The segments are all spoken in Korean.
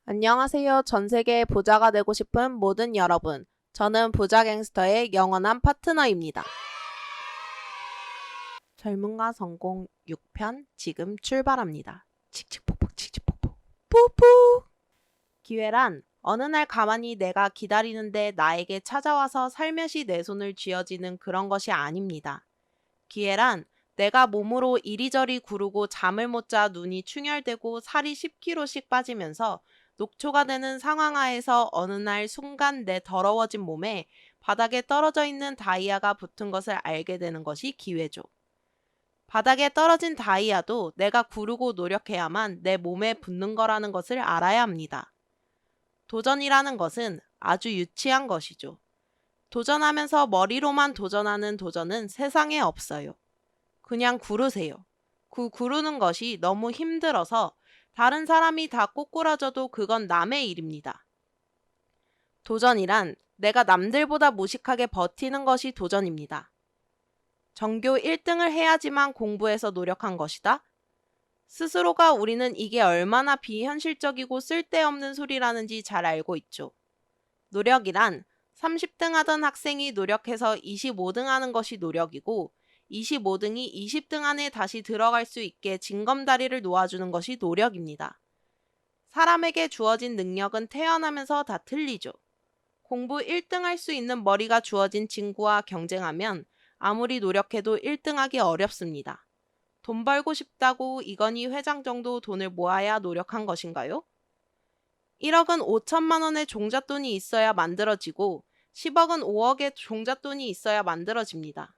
안녕하세요. 전 세계의 부자가 되고 싶은 모든 여러분. 저는 부자 갱스터의 영원한 파트너입니다. 젊음과 성공 6편 지금 출발합니다. 칙칙폭폭 칙칙폭폭 푸푸. 기회란 어느 날 가만히 내가 기다리는데 나에게 찾아와서 살며시 내 손을 쥐어지는 그런 것이 아닙니다. 기회란 내가 몸으로 이리저리 구르고 잠을 못 자 눈이 충혈되고 살이 10kg씩 빠지면서 녹초가 되는 상황 하에서 어느 날 순간 내 더러워진 몸에 바닥에 떨어져 있는 다이아가 붙은 것을 알게 되는 것이 기회죠. 바닥에 떨어진 다이아도 내가 구르고 노력해야만 내 몸에 붙는 거라는 것을 알아야 합니다. 도전이라는 것은 아주 유치한 것이죠. 도전하면서 머리로만 도전하는 도전은 세상에 없어요. 그냥 구르세요. 구르는 것이 너무 힘들어서 다른 사람이 다 꼬꾸라져도 그건 남의 일입니다. 도전이란 내가 남들보다 무식하게 버티는 것이 도전입니다. 전교 1등을 해야지만 공부해서 노력한 것이다? 스스로가 우리는 이게 얼마나 비현실적이고 쓸데없는 소리라는지 잘 알고 있죠. 노력이란 30등 하던 학생이 노력해서 25등 하는 것이 노력이고 25등이 20등 안에 다시 들어갈 수 있게 징검다리를 놓아주는 것이 노력입니다. 사람에게 주어진 능력은 태어나면서 다 틀리죠. 공부 1등 할 수 있는 머리가 주어진 친구와 경쟁하면 아무리 노력해도 1등하기 어렵습니다. 돈 벌고 싶다고 이건희 회장 정도 돈을 모아야 노력한 것인가요? 1억은 5천만 원의 종잣돈이 있어야 만들어지고 10억은 5억의 종잣돈이 있어야 만들어집니다.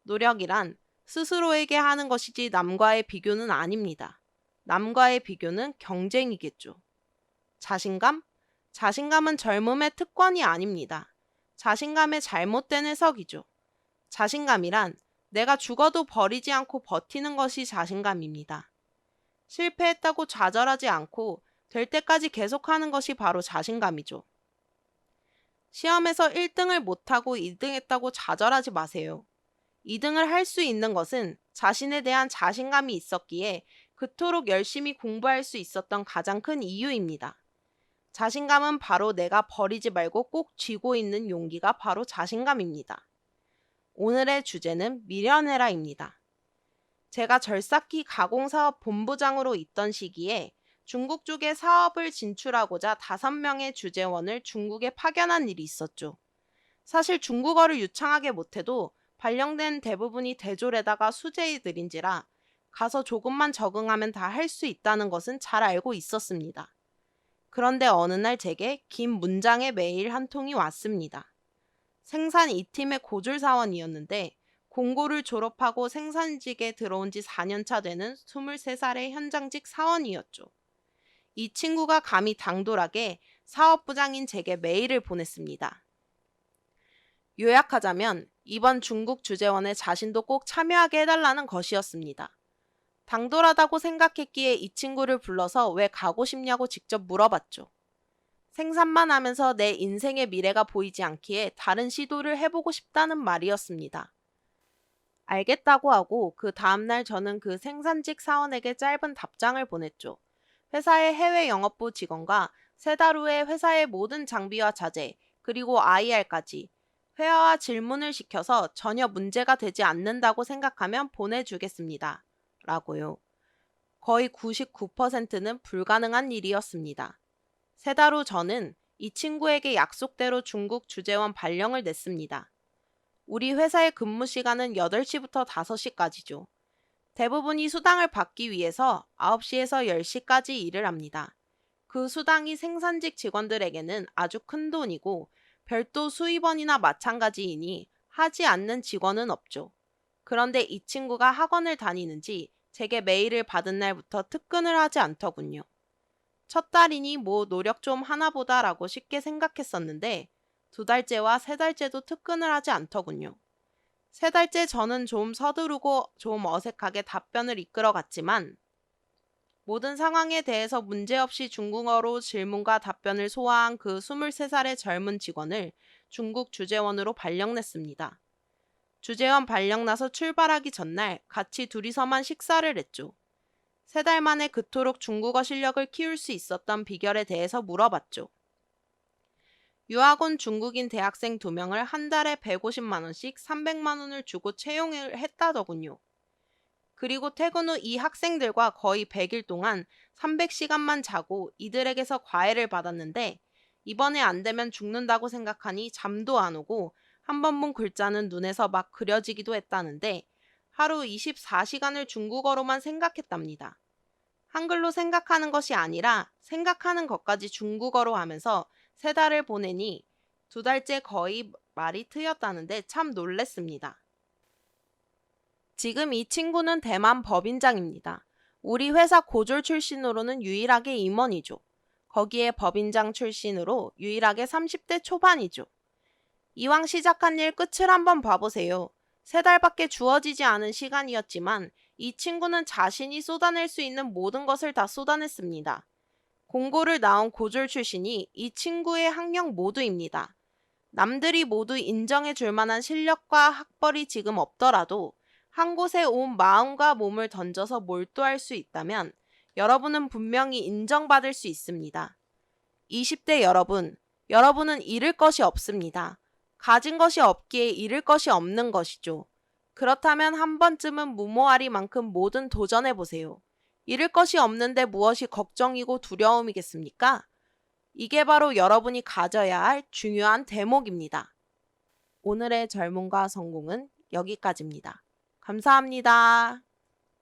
노력이란 스스로에게 하는 것이지 남과의 비교는 아닙니다. 남과의 비교는 경쟁이겠죠. 자신감? 자신감은 젊음의 특권이 아닙니다. 자신감의 잘못된 해석이죠. 자신감이란 내가 죽어도 버리지 않고 버티는 것이 자신감입니다. 실패했다고 좌절하지 않고 될 때까지 계속하는 것이 바로 자신감이죠. 시험에서 1등을 못하고 2등했다고 좌절하지 마세요. 2등을 할 수 있는 것은 자신에 대한 자신감이 있었기에 그토록 열심히 공부할 수 있었던 가장 큰 이유입니다. 자신감은 바로 내가 버리지 말고 꼭 쥐고 있는 용기가 바로 자신감입니다. 오늘의 주제는 미련해라입니다. 제가 절삭기 가공사업 본부장으로 있던 시기에 중국 쪽에 사업을 진출하고자 5명의 주재원을 중국에 파견한 일이 있었죠. 사실 중국어를 유창하게 못해도 발령된 대부분이 대졸에다가 수재이들인지라 가서 조금만 적응하면 다 할 수 있다는 것은 잘 알고 있었습니다. 그런데 어느 날 제게 긴 문장의 메일 한 통이 왔습니다. 생산 2팀의 고졸 사원이었는데 공고를 졸업하고 생산직에 들어온 지 4년차 되는 23살의 현장직 사원이었죠. 이 친구가 감히 당돌하게 사업부장인 제게 메일을 보냈습니다. 요약하자면 이번 중국 주재원에 자신도 꼭 참여하게 해달라는 것이었습니다. 당돌하다고 생각했기에 이 친구를 불러서 왜 가고 싶냐고 직접 물어봤죠. 생산만 하면서 내 인생의 미래가 보이지 않기에 다른 시도를 해보고 싶다는 말이었습니다. 알겠다고 하고 그 다음날 저는 그 생산직 사원에게 짧은 답장을 보냈죠. 회사의 해외 영업부 직원과 3달 후에 회사의 모든 장비와 자재, 그리고 IR까지 회화와 질문을 시켜서 전혀 문제가 되지 않는다고 생각하면 보내주겠습니다. 라고요. 거의 99%는 불가능한 일이었습니다. 3달 후 저는 이 친구에게 약속대로 중국 주재원 발령을 냈습니다. 우리 회사의 근무 시간은 8시부터 5시까지죠. 대부분이 수당을 받기 위해서 9시에서 10시까지 일을 합니다. 그 수당이 생산직 직원들에게는 아주 큰 돈이고 별도 수입원이나 마찬가지이니 하지 않는 직원은 없죠. 그런데 이 친구가 학원을 다니는지 제게 메일을 받은 날부터 특근을 하지 않더군요. 첫 달이니 뭐 노력 좀 하나보다라고 쉽게 생각했었는데 2달째와 3달째도 특근을 하지 않더군요. 3달째 저는 좀 서두르고 좀 어색하게 답변을 이끌어갔지만 모든 상황에 대해서 문제없이 중국어로 질문과 답변을 소화한 그 23살의 젊은 직원을 중국 주재원으로 발령냈습니다. 주재원 발령 나서 출발하기 전날 같이 둘이서만 식사를 했죠. 3달 만에 그토록 중국어 실력을 키울 수 있었던 비결에 대해서 물어봤죠. 유학 온 중국인 대학생 2명을 한 달에 150만 원씩 300만 원을 주고 채용을 했다더군요. 그리고 퇴근 후 이 학생들과 거의 100일 동안 300시간만 자고 이들에게서 과외를 받았는데 이번에 안 되면 죽는다고 생각하니 잠도 안 오고 한 번 본 글자는 눈에서 막 그려지기도 했다는데 하루 24시간을 중국어로만 생각했답니다. 한글로 생각하는 것이 아니라 생각하는 것까지 중국어로 하면서 3달을 보내니 2달째 거의 말이 트였다는데 참 놀랬습니다. 지금 이 친구는 대만 법인장입니다. 우리 회사 고졸 출신으로는 유일하게 임원이죠. 거기에 법인장 출신으로 유일하게 30대 초반이죠. 이왕 시작한 일 끝을 한번 봐보세요. 3달밖에 주어지지 않은 시간이었지만 이 친구는 자신이 쏟아낼 수 있는 모든 것을 다 쏟아냈습니다. 공고를 나온 고졸 출신이 이 친구의 학력 모두입니다. 남들이 모두 인정해 줄 만한 실력과 학벌이 지금 없더라도 한 곳에 온 마음과 몸을 던져서 몰두할 수 있다면 여러분은 분명히 인정받을 수 있습니다. 20대 여러분, 여러분은 잃을 것이 없습니다. 가진 것이 없기에 잃을 것이 없는 것이죠. 그렇다면 한 번쯤은 무모하리만큼 뭐든 도전해보세요. 잃을 것이 없는데 무엇이 걱정이고 두려움이겠습니까? 이게 바로 여러분이 가져야 할 중요한 대목입니다. 오늘의 젊음과 성공은 여기까지입니다. 감사합니다.